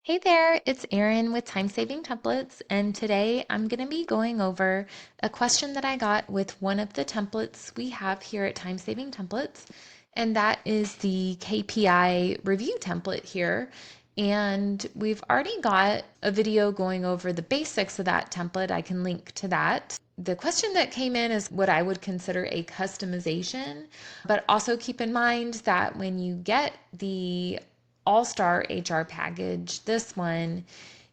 Hey there, it's Erin with Time Saving Templates, and today I'm going to be going over a question that I got with one of the templates we have here at Time Saving Templates, and that is the KPI review template here. And we've already got a video going over the basics of that template. I can link to that. The question that came in is what I would consider a customization, but also keep in mind that when you get the all-star HR package, this one,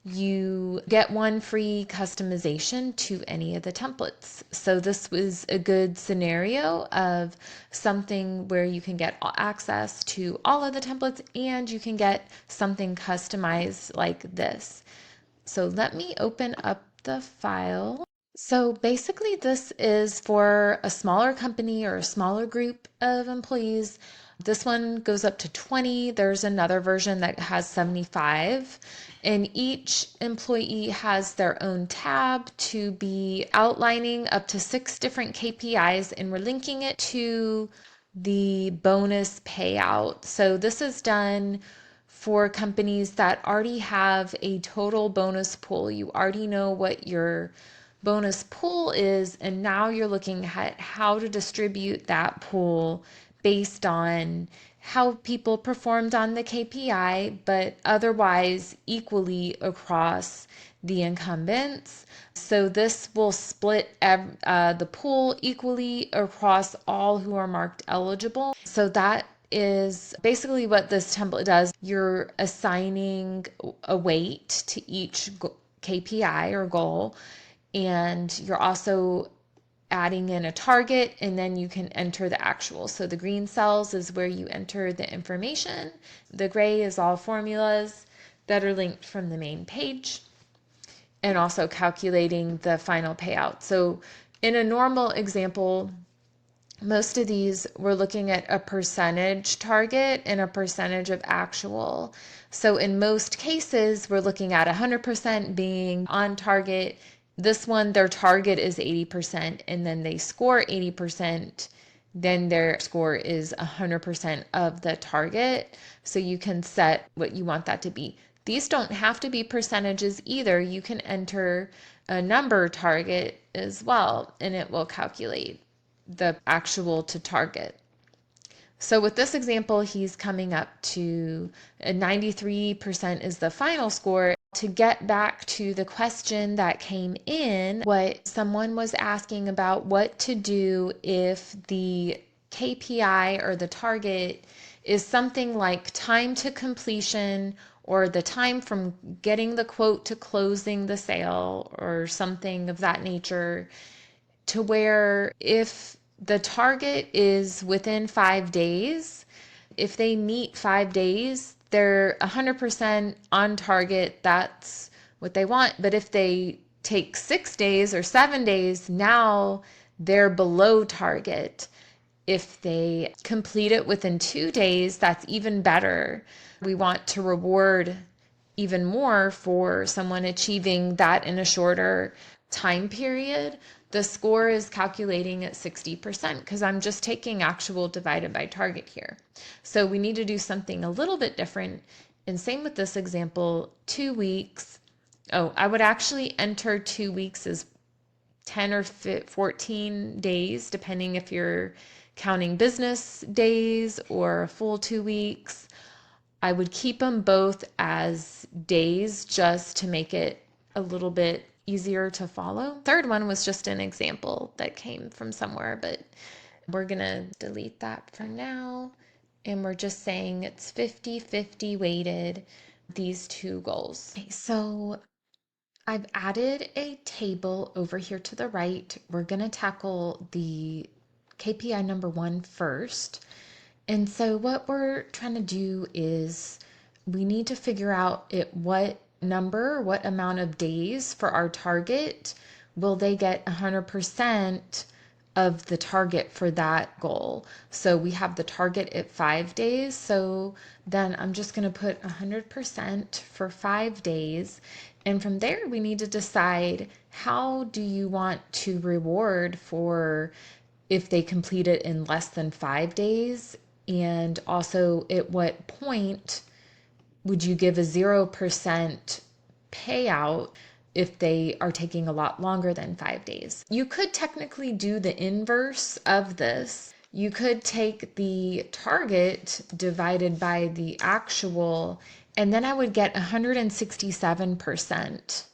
you get one free customization to any of the templates. So this was a good scenario of something where you can get access to all of the templates and you can get something customized like this. So let me open up the file. So basically this is for a smaller company or a smaller group of employees. This one goes up to 20. There's another version that has 75. And each employee has their own tab to be outlining up to 6 different KPIs, and we're linking it to the bonus payout. So this is done for companies that already have a total bonus pool. You already know what your bonus pool is, and now you're looking at how to distribute that pool based on how people performed on the KPI, but otherwise equally across the incumbents. So this will split the pool equally across all who are marked eligible. So that is basically what this template does. You're assigning a weight to each KPI or goal, and you're also adding in a target, and then you can enter the actual. So the green cells is where you enter the information. The gray is all formulas that are linked from the main page, and also calculating the final payout. So in a normal example, most of these we're looking at a percentage target and a percentage of actual. So in most cases, we're looking at 100% being on target. This one, their target is 80%, and then they score 80%, then their score is 100% of the target. So you can set what you want that to be. These don't have to be percentages either. You can enter a number target as well, and it will calculate the actual to target. So with this example, he's coming up to 93% is the final score. To get back to the question that came in, what someone was asking about what to do if the KPI or the target is something like time to completion or the time from getting the quote to closing the sale or something of that nature, to where if the target is within 5 days, if they meet 5 days, they're 100% on target. That's what they want. But if they take 6 days or 7 days, now they're below target. If they complete it within 2 days, that's even better. We want to reward even more for someone achieving that in a shorter time period. The score is calculating at 60% because I'm just taking actual divided by target here. So we need to do something a little bit different. And same with this example, 2 weeks. Oh, I would actually enter 2 weeks as 10 or 14 days, depending if you're counting business days or a full 2 weeks. I would keep them both as days just to make it a little bit easier to follow. Third one was just an example that came from somewhere, but we're gonna delete that for now. And we're just saying it's 50-50 weighted, these two goals. Okay, so I've added a table over here to the right. We're gonna tackle the KPI number 1 first. And so what we're trying to do is we need to figure out what number, what amount of days for our target will they get 100% of the target for that goal. So we have the target at 5 days. So then I'm just going to put 100% for 5 days. And from there, we need to decide, how do you want to reward for if they complete it in less than 5 days? And also, at what point would you give a 0% payout if they are taking a lot longer than 5 days? You could technically do the inverse of this. You could take the target divided by the actual, and then I would get 167%.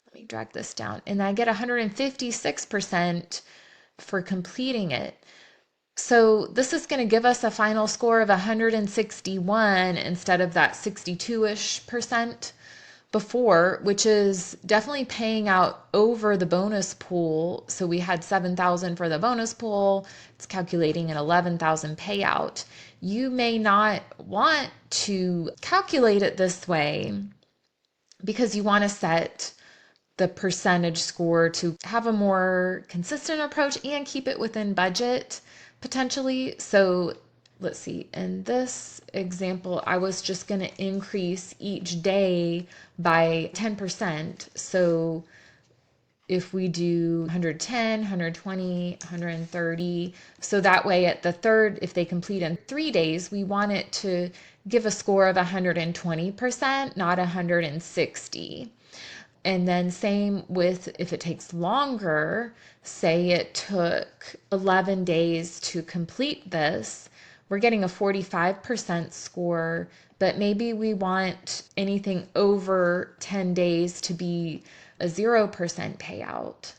Let me drag this down. And I get 156% for completing it. So this is going to give us a final score of 161 instead of that 62-ish percent before, which is definitely paying out over the bonus pool. So we had 7,000 for the bonus pool. It's calculating an 11,000 payout. You may not want to calculate it this way because you want to set the percentage score to have a more consistent approach and keep it within budget potentially. So let's see, in this example, I was just going to increase each day by 10%. So if we do 110, 120, 130, so that way at the third, if they complete in 3 days, we want it to give a score of 120%, not 160. And then same with if it takes longer, say it took 11 days to complete this, we're getting a 45% score, but maybe we want anything over 10 days to be a 0% payout.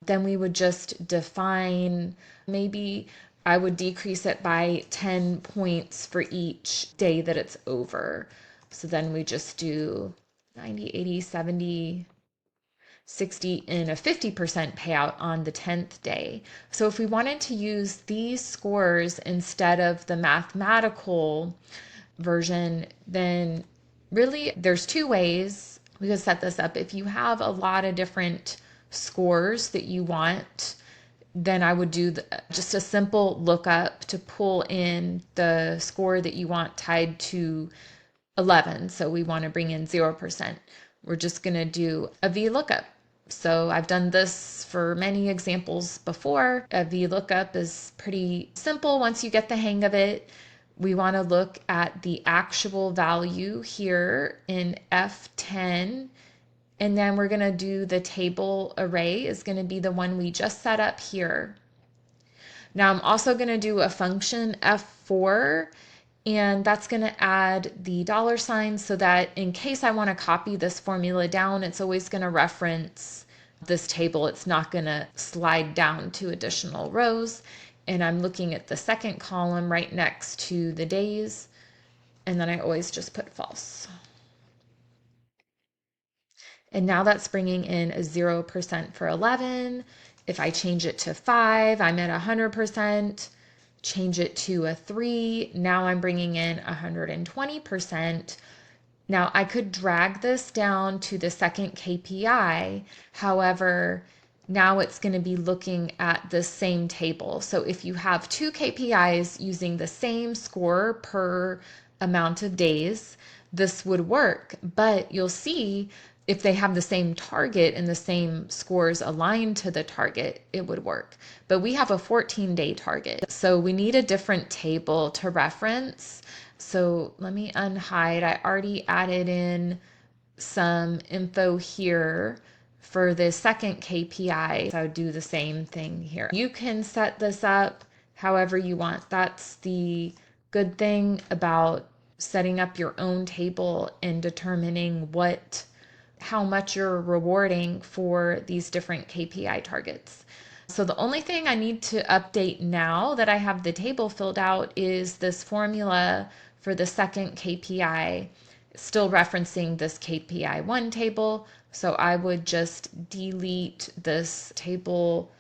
Then we would just define, maybe I would decrease it by 10 points for each day that it's over. So then we just do 90, 80, 70, 60, and a 50% payout on the 10th day. So if we wanted to use these scores instead of the mathematical version, then really there's two ways we could set this up. If you have a lot of different scores that you want, then I would do just a simple lookup to pull in the score that you want tied to 11. So we want to bring in 0%. We're just going to do a VLOOKUP. So I've done this for many examples before. A VLOOKUP is pretty simple once you get the hang of it. We want to look at the actual value here in F10. And then we're going to do the table array is going to be the one we just set up here. Now I'm also going to do a function F4, and that's going to add the $sign so that in case I want to copy this formula down, it's always going to reference this table. It's not going to slide down to additional rows. And I'm looking at the second column right next to the days, and then I always just put false. And now that's bringing in a 0% for 11. If I change it to 5, I'm at 100%. Change it to a 3, now I'm bringing in 120%. Now I could drag this down to the second KPI. However, now it's going to be looking at the same table. So if you have two KPIs using the same score per amount of days, this would work. But you'll see if they have the same target and the same scores aligned to the target, it would work. But we have a 14-day target. So we need a different table to reference. So let me unhide. I already added in some info here for the second KPI. So I would do the same thing here. You can set this up however you want. That's the good thing about setting up your own table and determining how much you're rewarding for these different KPI targets. So the only thing I need to update now that I have the table filled out is this formula for the second KPI, still referencing this KPI1 table. So I would just delete this table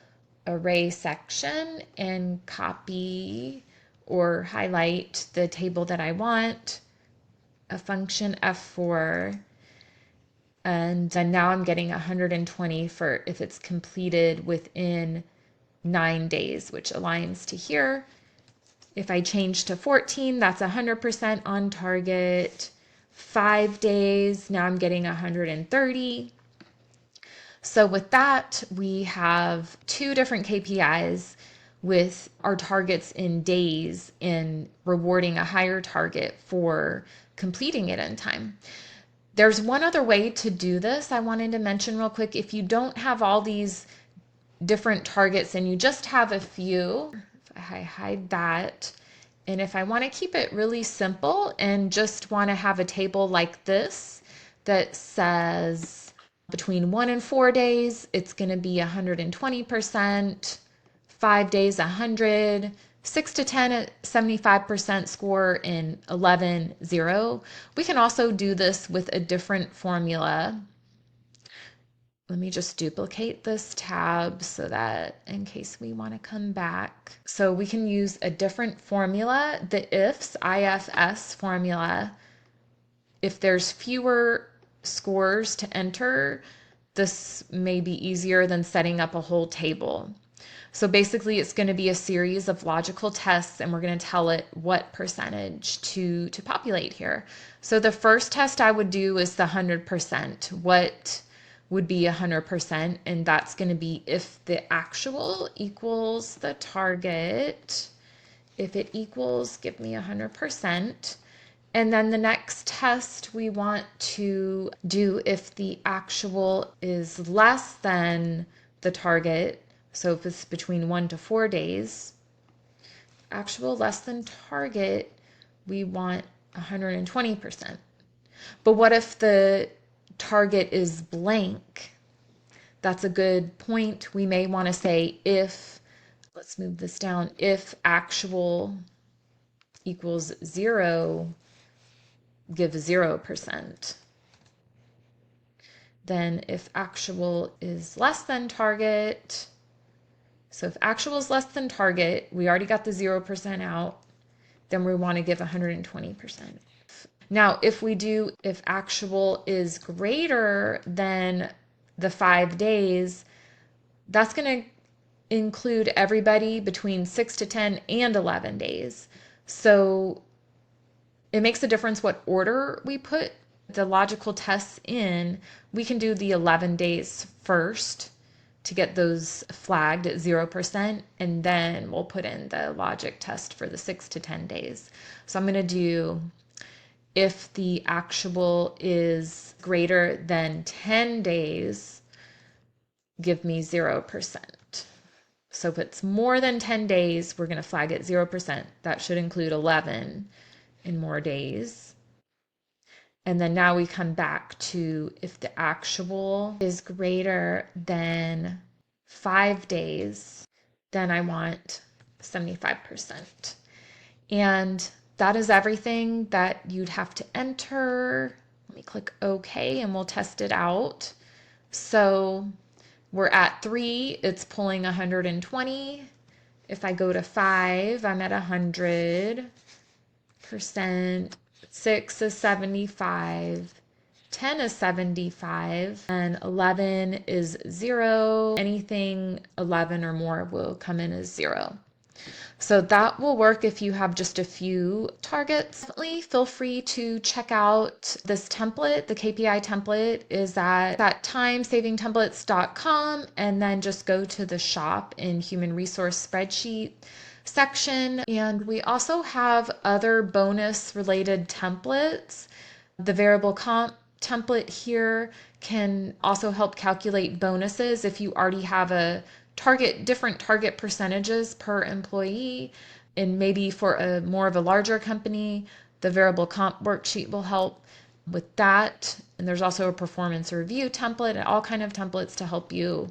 array section and copy or highlight the table that I want, a function F4. And then now I'm getting 120 for if it's completed within 9 days, which aligns to here. If I change to 14, that's 100% on target. 5 days, now I'm getting 130. So with that, we have two different KPIs with our targets in days and rewarding a higher target for completing it in time. There's one other way to do this I wanted to mention real quick. If you don't have all these different targets and you just have a few, if I hide that, and if I want to keep it really simple and just want to have a table like this that says between 1 and 4 days, it's going to be 120%, 5 days, 100, 6 to 10, 75% score, and 11, 0. We can also do this with a different formula. Let me just duplicate this tab so that in case we want to come back. So we can use a different formula, the IFS formula. If there's fewer scores to enter, this may be easier than setting up a whole table. So basically it's going to be a series of logical tests, and we're going to tell it what percentage to populate here. So the first test I would do is the 100%. What would be 100%? And that's going to be if the actual equals the target. If it equals, give me 100%. And then the next test we want to do if the actual is less than the target. So if it's between 1 to 4 days, actual less than target, we want 120%. But what if the target is blank? That's a good point. We may want to say if, let's move this down, if actual equals 0, give 0%. Then if actual is less than target, so if actual is less than target, we already got the 0% out, then we want to give 120%. Now, if actual is greater than the 5 days, that's going to include everybody between 6 to 10 and 11 days. So it makes a difference what order we put the logical tests in. We can do the 11 days first to get those flagged at 0%, and then we'll put in the logic test for the 6 to 10 days. So I'm going to do if the actual is greater than 10 days, give me 0%. So if it's more than 10 days, we're going to flag it 0%. That should include 11 and more days. And then now we come back to if the actual is greater than 5 days, then I want 75%. And that is everything that you'd have to enter. Let me click OK and we'll test it out. So we're at 3, it's pulling 120. If I go to 5, I'm at 100%. 6 is 75, 10 is 75, and 11 is 0. Anything 11 or more will come in as 0. So that will work if you have just a few targets. Definitely feel free to check out this template. The KPI template is at timesavingtemplates.com, and then just go to the shop in human resource spreadsheet section. And we also have other bonus related templates. The variable comp template here can also help calculate bonuses if you already have a different target percentages per employee, and maybe for a more of a larger company, the variable comp worksheet will help with that. And there's also a performance review template and all kind of templates to help you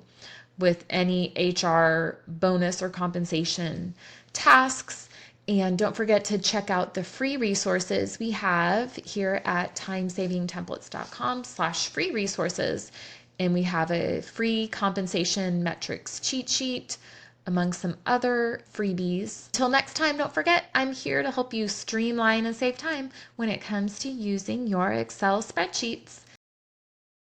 with any HR bonus or compensation tasks. And don't forget to check out the free resources we have here at timesavingtemplates.com/free resources. And we have a free compensation metrics cheat sheet among some other freebies. Till next time, don't forget, I'm here to help you streamline and save time when it comes to using your Excel spreadsheets.